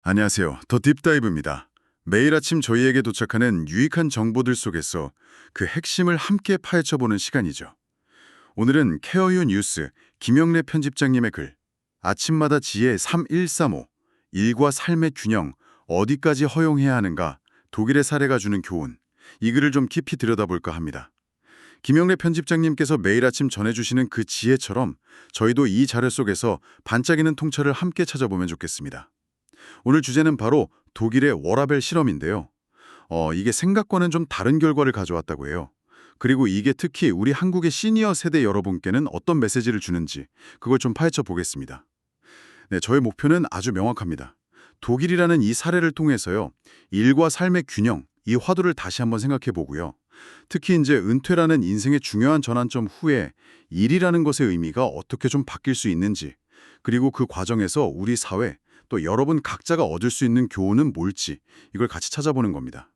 안녕하세요. 더 딥다이브입니다. 매일 아침 저희에게 도착하는 유익한 정보들 속에서 그 핵심을 함께 파헤쳐보는 시간이죠. 오늘은 케어유 뉴스 김영래 편집장님의 글 아침마다 지혜 3135 일과 삶의 균형 어디까지 허용해야 하는가 독일의 사례가 주는 교훈 이 글을 좀 깊이 들여다볼까 합니다. 김영래 편집장님께서 매일 아침 전해주시는 그 지혜처럼 저희도 이 자료 속에서 반짝이는 통찰을 함께 찾아보면 좋겠습니다. 오늘 주제는 바로 독일의 워라벨 실험인데요. 이게 생각과는 좀 다른 결과를 가져왔다고 해요. 그리고 이게 특히 우리 한국의 시니어 세대 여러분께는 어떤 메시지를 주는지 그걸 좀 파헤쳐 보겠습니다. 네, 저의 목표는 아주 명확합니다. 독일이라는 이 사례를 통해서요. 일과 삶의 균형, 이 화두를 다시 한번 생각해 보고요. 특히 이제 은퇴라는 인생의 중요한 전환점 후에 일이라는 것의 의미가 어떻게 좀 바뀔 수 있는지, 그리고 그 과정에서 우리 사회, 또 여러분 각자가 얻을 수 있는 교훈은 뭘지 이걸 같이 찾아보는 겁니다.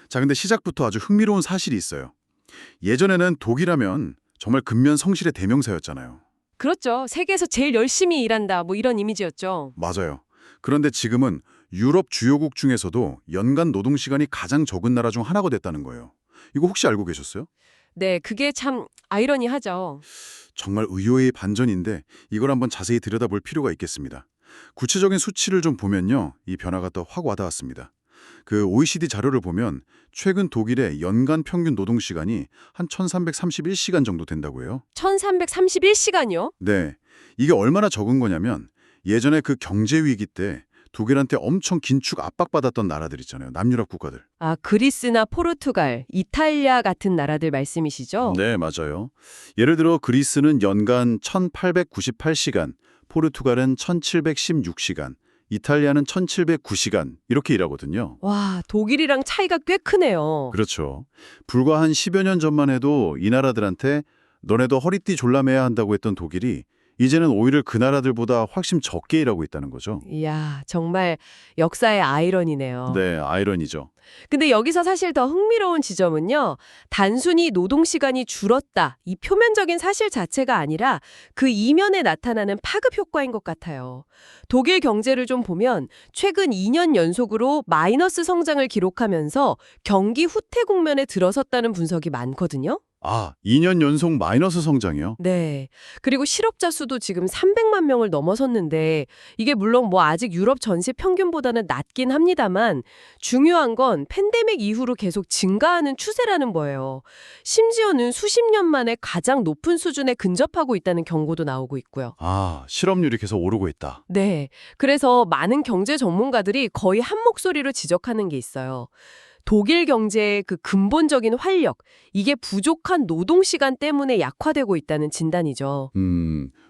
자, 근데 시작부터 아주 흥미로운 사실이 있어요. 예전에는 독일하면 정말 근면성실의 대명사였잖아요. 그렇죠. 세계에서 제일 열심히 일한다, 뭐 이런 이미지였죠. 맞아요. 그런데 지금은 유럽 주요국 중에서도 연간 노동시간이 가장 적은 나라 중 하나가 됐다는 거예요. 이거 혹시 알고 계셨어요? 네, 그게 참 아이러니하죠. 정말 의외의 반전인데 이걸 한번 자세히 들여다볼 필요가 있겠습니다. 구체적인 수치를 좀 보면요. 이 변화가 더 확 와닿았습니다. 그 OECD 자료를 보면 최근 독일의 연간 평균 노동시간이 한 1331시간 정도 된다고 해요. 1331시간이요? 네. 이게 얼마나 적은 거냐면 예전에 그 경제 위기 때 독일한테 엄청 긴축 압박받았던 나라들 있잖아요. 남유럽 국가들. 아, 그리스나 포르투갈, 이탈리아 같은 나라들 말씀이시죠? 네, 맞아요. 예를 들어 그리스는 연간 1898시간, 포르투갈은 1716시간, 이탈리아는 1709시간 이렇게 일하거든요. 와, 독일이랑 차이가 꽤 크네요. 그렇죠. 불과 한 10여 년 전만 해도 이 나라들한테 너네도 허리띠 졸라매야 한다고 했던 독일이 이제는 오히려 그 나라들보다 훨씬 적게 일하고 있다는 거죠. 이야, 정말 역사의 아이러니네요. 네, 아이러니죠. 근데 여기서 사실 더 흥미로운 지점은요. 단순히 노동시간이 줄었다, 이 표면적인 사실 자체가 아니라 그 이면에 나타나는 파급 효과인 것 같아요. 독일 경제를 좀 보면 최근 2년 연속으로 마이너스 성장을 기록하면서 경기 후퇴 국면에 들어섰다는 분석이 많거든요. 아, 2년 연속 마이너스 성장이요? 네. 그리고 실업자 수도 지금 300만 명을 넘어섰는데 이게 물론 뭐 아직 유럽 전체 평균보다는 낮긴 합니다만 중요한 건 팬데믹 이후로 계속 증가하는 추세라는 거예요. 심지어는 수십 년 만에 가장 높은 수준에 근접하고 있다는 경고도 나오고 있고요. 아, 실업률이 계속 오르고 있다. 네. 그래서 많은 경제 전문가들이 거의 한 목소리로 지적하는 게 있어요. 독일 경제의 그 근본적인 활력, 이게 부족한 노동시간 때문에 약화되고 있다는 진단이죠.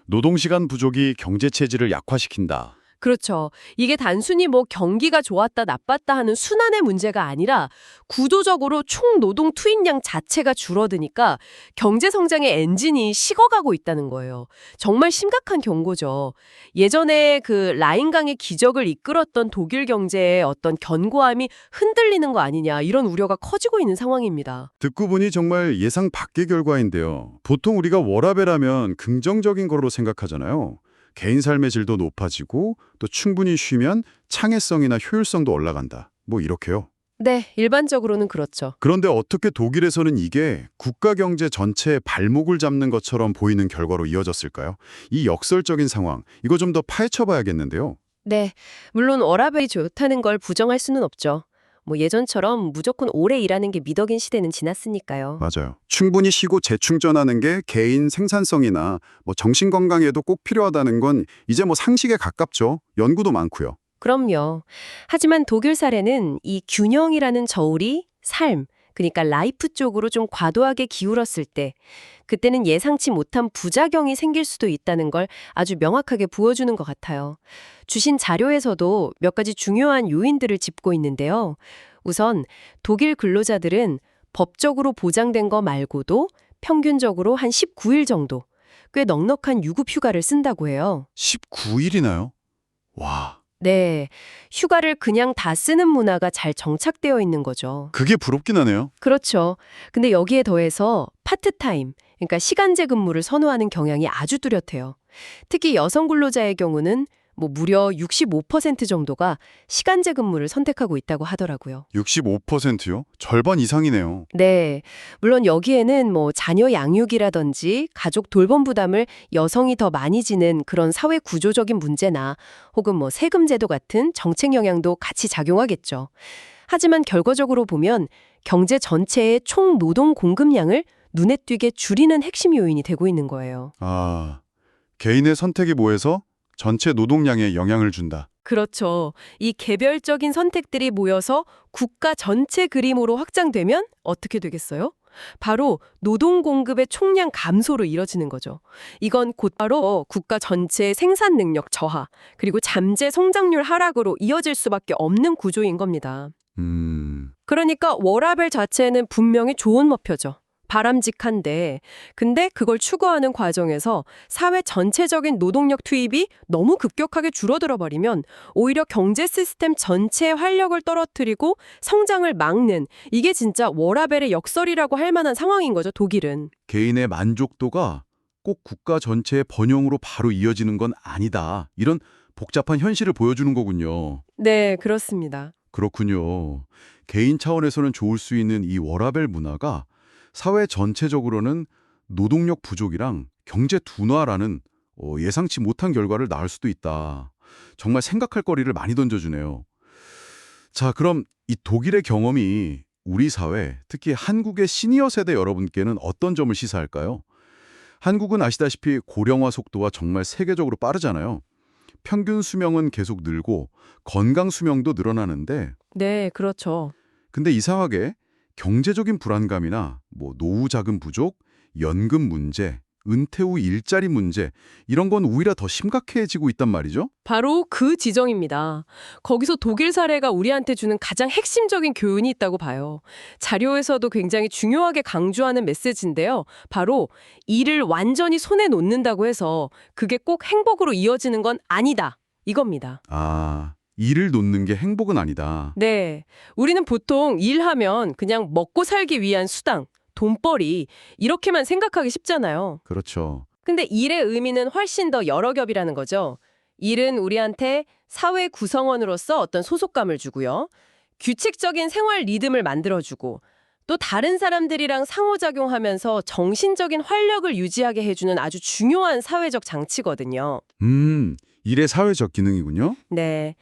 노동시간 부족이 경제 체질을 약화시킨다. 그렇죠. 이게 단순히 뭐 경기가 좋았다 나빴다 하는 순환의 문제가 아니라 구조적으로 총 노동 투입량 자체가 줄어드니까 경제 성장의 엔진이 식어가고 있다는 거예요. 정말 심각한 경고죠. 예전에 그 라인강의 기적을 이끌었던 독일 경제의 어떤 견고함이 흔들리는 거 아니냐 이런 우려가 커지고 있는 상황입니다. 듣고 보니 정말 예상 밖의 결과인데요. 보통 우리가 워라밸하면 긍정적인 거로 생각하잖아요. 개인 삶의 질도 높아지고 또 충분히 쉬면 창의성이나 효율성도 올라간다. 뭐 이렇게요. 네, 일반적으로는 그렇죠. 그런데 어떻게 독일에서는 이게 국가 경제 전체의 발목을 잡는 것처럼 보이는 결과로 이어졌을까요? 이 역설적인 상황, 이거 좀 더 파헤쳐 봐야겠는데요. 네, 물론 워라밸이 좋다는 걸 부정할 수는 없죠. 뭐 예전처럼 무조건 오래 일하는 게 미덕인 시대는 지났으니까요. 맞아요. 충분히 쉬고 재충전하는 게 개인 생산성이나 뭐 정신 건강에도 꼭 필요하다는 건 이제 뭐 상식에 가깝죠. 연구도 많고요. 그럼요. 하지만 독일 사례는 이 균형이라는 저울이 삶, 그러니까 라이프 쪽으로 좀 과도하게 기울었을 때, 그때는 예상치 못한 부작용이 생길 수도 있다는 걸 아주 명확하게 보여주는 것 같아요. 주신 자료에서도 몇 가지 중요한 요인들을 짚고 있는데요. 우선 독일 근로자들은 법적으로 보장된 거 말고도 평균적으로 한 19일 정도, 꽤 넉넉한 유급 휴가를 쓴다고 해요. 19일이나요? 와, 네, 휴가를 그냥 다 쓰는 문화가 잘 정착되어 있는 거죠. 그게 부럽긴 하네요. 그렇죠. 근데 여기에 더해서 파트타임, 그러니까 시간제 근무를 선호하는 경향이 아주 뚜렷해요. 특히 여성 근로자의 경우는 뭐 무려 65% 정도가 시간제 근무를 선택하고 있다고 하더라고요. 65%요? 절반 이상이네요. 네. 물론 여기에는 뭐 자녀 양육이라든지 가족 돌봄 부담을 여성이 더 많이 지는 그런 사회 구조적인 문제나 혹은 뭐 세금 제도 같은 정책 영향도 같이 작용하겠죠. 하지만 결과적으로 보면 경제 전체의 총 노동 공급량을 눈에 띄게 줄이는 핵심 요인이 되고 있는 거예요. 아, 개인의 선택이 모여서 전체 노동량에 영향을 준다. 그렇죠. 이 개별적인 선택들이 모여서 국가 전체 그림으로 확장되면 어떻게 되겠어요? 바로 노동 공급의 총량 감소로 이뤄지는 거죠. 이건 곧바로 국가 전체의 생산 능력 저하, 그리고 잠재 성장률 하락으로 이어질 수밖에 없는 구조인 겁니다. 그러니까 워라밸 자체는 분명히 좋은 목표죠. 바람직한데, 근데 그걸 추구하는 과정에서 사회 전체적인 노동력 투입이 너무 급격하게 줄어들어 버리면 오히려 경제 시스템 전체의 활력을 떨어뜨리고 성장을 막는, 이게 진짜 워라밸의 역설이라고 할 만한 상황인 거죠, 독일은. 개인의 만족도가 꼭 국가 전체의 번영으로 바로 이어지는 건 아니다. 이런 복잡한 현실을 보여주는 거군요. 네, 그렇습니다. 그렇군요. 개인 차원에서는 좋을 수 있는 이 워라밸 문화가 사회 전체적으로는 노동력 부족이랑 경제 둔화라는 예상치 못한 결과를 낳을 수도 있다. 정말 생각할 거리를 많이 던져주네요. 자, 그럼 이 독일의 경험이 우리 사회, 특히 한국의 시니어 세대 여러분께는 어떤 점을 시사할까요? 한국은 아시다시피 고령화 속도가 정말 세계적으로 빠르잖아요. 평균 수명은 계속 늘고 건강 수명도 늘어나는데 네, 그렇죠. 근데 이상하게 경제적인 불안감이나 뭐 노후 자금 부족, 연금 문제, 은퇴 후 일자리 문제 이런 건 오히려 더 심각해지고 있단 말이죠. 바로 그 지점입니다. 거기서 독일 사례가 우리한테 주는 가장 핵심적인 교훈이 있다고 봐요. 자료에서도 굉장히 중요하게 강조하는 메시지인데요. 바로 일을 완전히 손에 놓는다고 해서 그게 꼭 행복으로 이어지는 건 아니다. 이겁니다. 아, 일을 놓는 게 행복은 아니다. 네. 우리는 보통 일하면 그냥 먹고 살기 위한 수당, 돈벌이 이렇게만 생각하기 쉽잖아요. 그렇죠. 근데 일의 의미는 훨씬 더 여러 겹이라는 거죠. 일은 우리한테 사회 구성원으로서 어떤 소속감을 주고요. 규칙적인 생활 리듬을 만들어주고 또 다른 사람들이랑 상호작용하면서 정신적인 활력을 유지하게 해주는 아주 중요한 사회적 장치거든요. 일의 사회적 기능이군요. 네.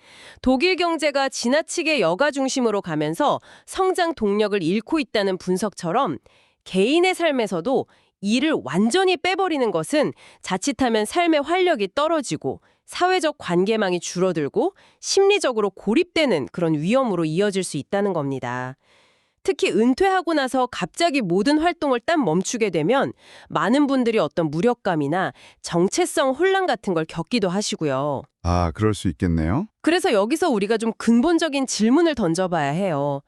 독일 경제가 지나치게 여가 중심으로 가면서 성장 동력을 잃고 있다는 분석처럼 개인의 삶에서도 일을 완전히 빼버리는 것은 자칫하면 삶의 활력이 떨어지고 사회적 관계망이 줄어들고 심리적으로 고립되는 그런 위험으로 이어질 수 있다는 겁니다. 특히 은퇴하고 나서 갑자기 모든 활동을 딱 멈추게 되면 많은 분들이 어떤 무력감이나 정체성 혼란 같은 걸 겪기도 하시고요. 아, 그럴 수 있겠네요. 그래서 여기서 우리가 좀 근본적인 질문을 던져봐야 해요.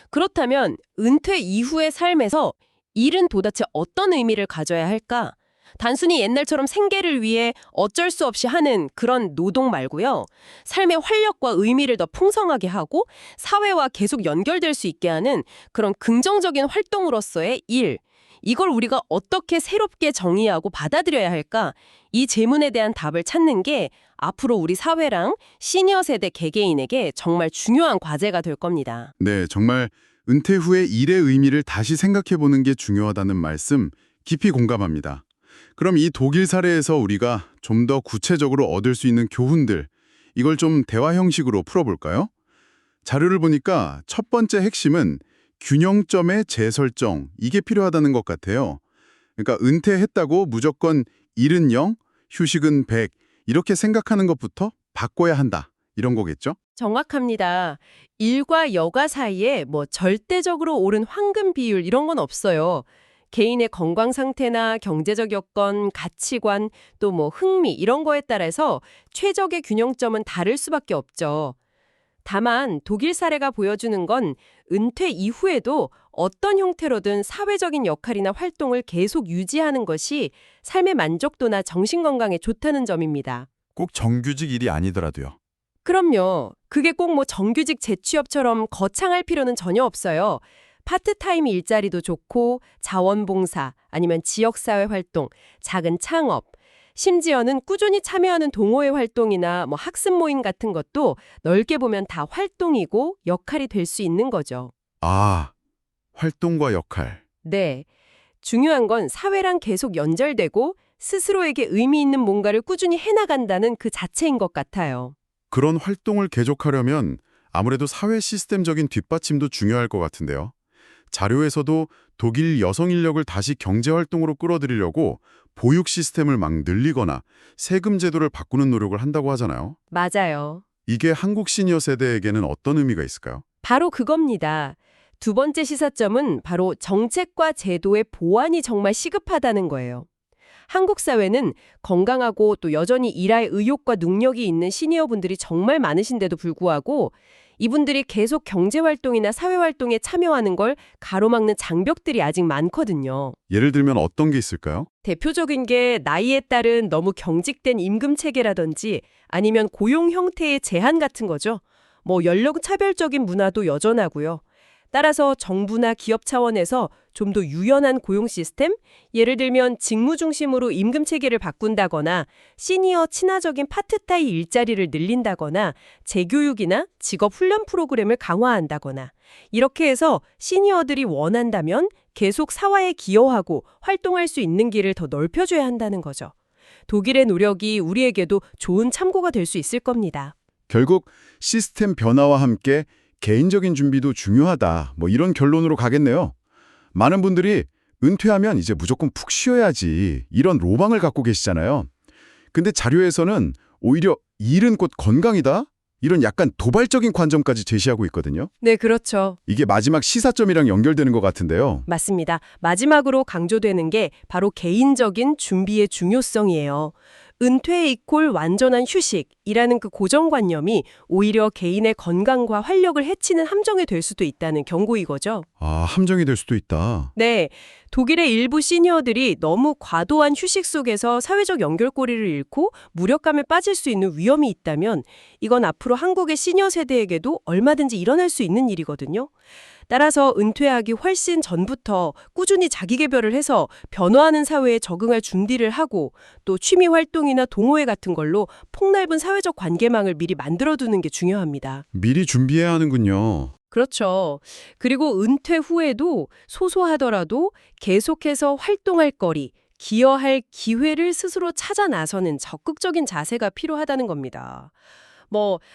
그렇다면 은퇴 이후의 삶에서 일은 도대체 어떤 의미를 가져야 할까? 단순히 옛날처럼 생계를 위해 어쩔 수 없이 하는 그런 노동 말고요. 삶의 활력과 의미를 더 풍성하게 하고 사회와 계속 연결될 수 있게 하는 그런 긍정적인 활동으로서의 일. 이걸 우리가 어떻게 새롭게 정의하고 받아들여야 할까? 이 질문에 대한 답을 찾는 게 앞으로 우리 사회랑 시니어 세대 개개인에게 정말 중요한 과제가 될 겁니다. 네, 정말 은퇴 후의 일의 의미를 다시 생각해보는 게 중요하다는 말씀 깊이 공감합니다. 그럼 이 독일 사례에서 우리가 좀 더 구체적으로 얻을 수 있는 교훈들, 이걸 좀 대화 형식으로 풀어볼까요? 자료를 보니까 첫 번째 핵심은 균형점의 재설정, 이게 필요하다는 것 같아요. 그러니까 은퇴했다고 무조건 일은 0, 휴식은 100, 이렇게 생각하는 것부터 바꿔야 한다. 이런 거겠죠? 정확합니다. 일과 여가 사이에 뭐 절대적으로 옳은 황금 비율 이런 건 없어요. 개인의 건강 상태나 경제적 여건, 가치관, 또 뭐 흥미 이런 거에 따라서 최적의 균형점은 다를 수밖에 없죠. 다만 독일 사례가 보여주는 건 은퇴 이후에도 어떤 형태로든 사회적인 역할이나 활동을 계속 유지하는 것이 삶의 만족도나 정신건강에 좋다는 점입니다. 꼭 정규직 일이 아니더라도요. 그럼요. 그게 꼭 뭐 정규직 재취업처럼 거창할 필요는 전혀 없어요. 파트타임 일자리도 좋고 자원봉사 아니면 지역사회 활동, 작은 창업, 심지어는 꾸준히 참여하는 동호회 활동이나 학습 모임 같은 것도 넓게 보면 다 활동이고 역할이 될 수 있는 거죠. 아, 활동과 역할. 네. 중요한 건 사회랑 계속 연결되고 스스로에게 의미 있는 뭔가를 꾸준히 해나간다는 그 자체인 것 같아요. 그런 활동을 계속하려면 아무래도 사회 시스템적인 뒷받침도 중요할 것 같은데요. 자료에서도 독일 여성 인력을 다시 경제활동으로 끌어들이려고 보육 시스템을 막 늘리거나 세금 제도를 바꾸는 노력을 한다고 하잖아요. 맞아요. 이게 한국 시니어 세대에게는 어떤 의미가 있을까요? 바로 그겁니다. 두 번째 시사점은 바로 정책과 제도의 보완이 정말 시급하다는 거예요. 한국 사회는 건강하고 또 여전히 일할 의욕과 능력이 있는 시니어분들이 정말 많으신데도 불구하고 이분들이 계속 경제활동이나 사회활동에 참여하는 걸 가로막는 장벽들이 아직 많거든요. 예를 들면 어떤 게 있을까요? 대표적인 게 나이에 따른 너무 경직된 임금 체계라든지 아니면 고용 형태의 제한 같은 거죠. 연령 차별적인 문화도 여전하고요. 따라서 정부나 기업 차원에서 좀 더 유연한 고용 시스템, 예를 들면 직무 중심으로 임금 체계를 바꾼다거나 시니어 친화적인 파트타임 일자리를 늘린다거나 재교육이나 직업 훈련 프로그램을 강화한다거나 이렇게 해서 시니어들이 원한다면 계속 사회에 기여하고 활동할 수 있는 길을 더 넓혀줘야 한다는 거죠. 독일의 노력이 우리에게도 좋은 참고가 될 수 있을 겁니다. 결국 시스템 변화와 함께 개인적인 준비도 중요하다. 이런 결론으로 가겠네요. 많은 분들이 은퇴하면 이제 무조건 푹 쉬어야지 이런 로망을 갖고 계시잖아요. 근데 자료에서는 오히려 일은 곧 건강이다? 이런 약간 도발적인 관점까지 제시하고 있거든요. 네, 그렇죠. 이게 마지막 시사점이랑 연결되는 것 같은데요. 맞습니다. 마지막으로 강조되는 게 바로 개인적인 준비의 중요성이에요. 은퇴 이콜 완전한 휴식이라는 그 고정관념이 오히려 개인의 건강과 활력을 해치는 함정이 될 수도 있다는 경고이거죠. 아, 함정이 될 수도 있다. 네, 독일의 일부 시니어들이 너무 과도한 휴식 속에서 사회적 연결고리를 잃고 무력감에 빠질 수 있는 위험이 있다면 이건 앞으로 한국의 시니어 세대에게도 얼마든지 일어날 수 있는 일이거든요. 따라서 은퇴하기 훨씬 전부터 꾸준히 자기 개발을 해서 변화하는 사회에 적응할 준비를 하고 또 취미 활동이나 동호회 같은 걸로 폭넓은 사회적 관계망을 미리 만들어두는 게 중요합니다. 미리 준비해야 하는군요. 그렇죠. 그리고 은퇴 후에도 소소하더라도 계속해서 활동할 거리, 기여할 기회를 스스로 찾아 나서는 적극적인 자세가 필요하다는 겁니다.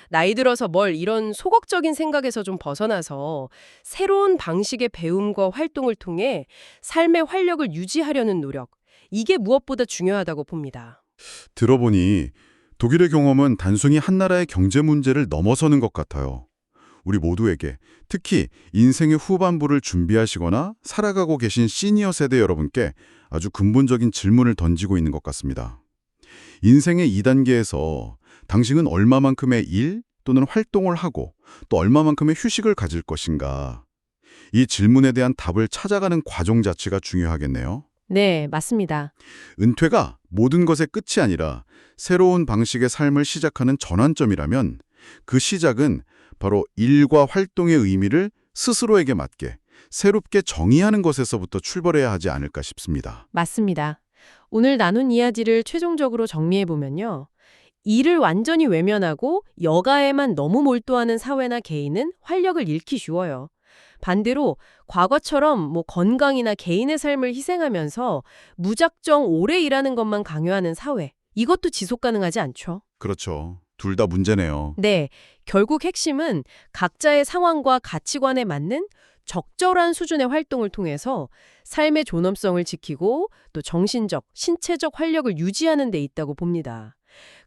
나이 들어서 이런 소극적인 생각에서 좀 벗어나서 새로운 방식의 배움과 활동을 통해 삶의 활력을 유지하려는 노력, 이게 무엇보다 중요하다고 봅니다. 들어보니 독일의 경험은 단순히 한 나라의 경제 문제를 넘어서는 것 같아요. 우리 모두에게, 특히 인생의 후반부를 준비하시거나 살아가고 계신 시니어 세대 여러분께 아주 근본적인 질문을 던지고 있는 것 같습니다. 인생의 2단계에서 당신은 얼마만큼의 일 또는 활동을 하고 또 얼마만큼의 휴식을 가질 것인가? 이 질문에 대한 답을 찾아가는 과정 자체가 중요하겠네요. 네, 맞습니다. 은퇴가 모든 것의 끝이 아니라 새로운 방식의 삶을 시작하는 전환점이라면 그 시작은 바로 일과 활동의 의미를 스스로에게 맞게 새롭게 정의하는 것에서부터 출발해야 하지 않을까 싶습니다. 맞습니다. 오늘 나눈 이야기를 최종적으로 정리해보면요. 일을 완전히 외면하고 여가에만 너무 몰두하는 사회나 개인은 활력을 잃기 쉬워요. 반대로 과거처럼 건강이나 개인의 삶을 희생하면서 무작정 오래 일하는 것만 강요하는 사회, 이것도 지속 가능하지 않죠. 그렇죠. 둘 다 문제네요. 네, 결국 핵심은 각자의 상황과 가치관에 맞는 적절한 수준의 활동을 통해서 삶의 존엄성을 지키고 또 정신적, 신체적 활력을 유지하는 데 있다고 봅니다.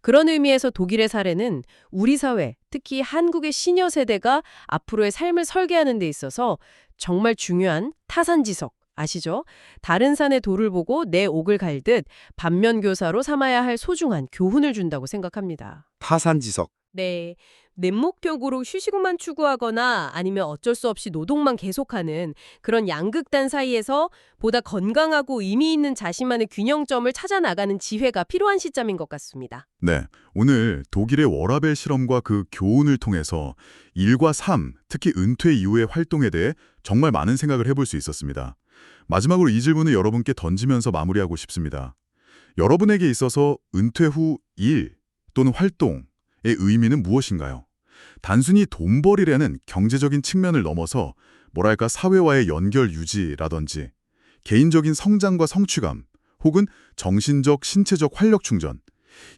그런 의미에서 독일의 사례는 우리 사회, 특히 한국의 시니어 세대가 앞으로의 삶을 설계하는 데 있어서 정말 중요한 타산지석, 아시죠? 다른 산의 돌을 보고 내 옥을 갈듯 반면교사로 삼아야 할 소중한 교훈을 준다고 생각합니다. 타산지석. 네, 넷목격으로 휴식만 추구하거나 아니면 어쩔 수 없이 노동만 계속하는 그런 양극단 사이에서 보다 건강하고 의미 있는 자신만의 균형점을 찾아 나가는 지혜가 필요한 시점인 것 같습니다. 네, 오늘 독일의 워라벨 실험과 그 교훈을 통해서 일과 삶, 특히 은퇴 이후의 활동에 대해 정말 많은 생각을 해볼 수 있었습니다. 마지막으로 이 질문을 여러분께 던지면서 마무리하고 싶습니다. 여러분에게 있어서 은퇴 후 일 또는 활동의 의미는 무엇인가요? 단순히 돈벌이라는 경제적인 측면을 넘어서 뭐랄까 사회와의 연결 유지라든지 개인적인 성장과 성취감 혹은 정신적, 신체적 활력 충전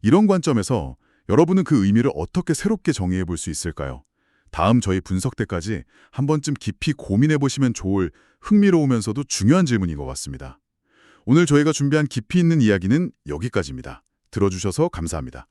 이런 관점에서 여러분은 그 의미를 어떻게 새롭게 정의해 볼 수 있을까요? 다음 저희 분석 때까지 한 번쯤 깊이 고민해 보시면 좋을 흥미로우면서도 중요한 질문인 것 같습니다. 오늘 저희가 준비한 깊이 있는 이야기는 여기까지입니다. 들어주셔서 감사합니다.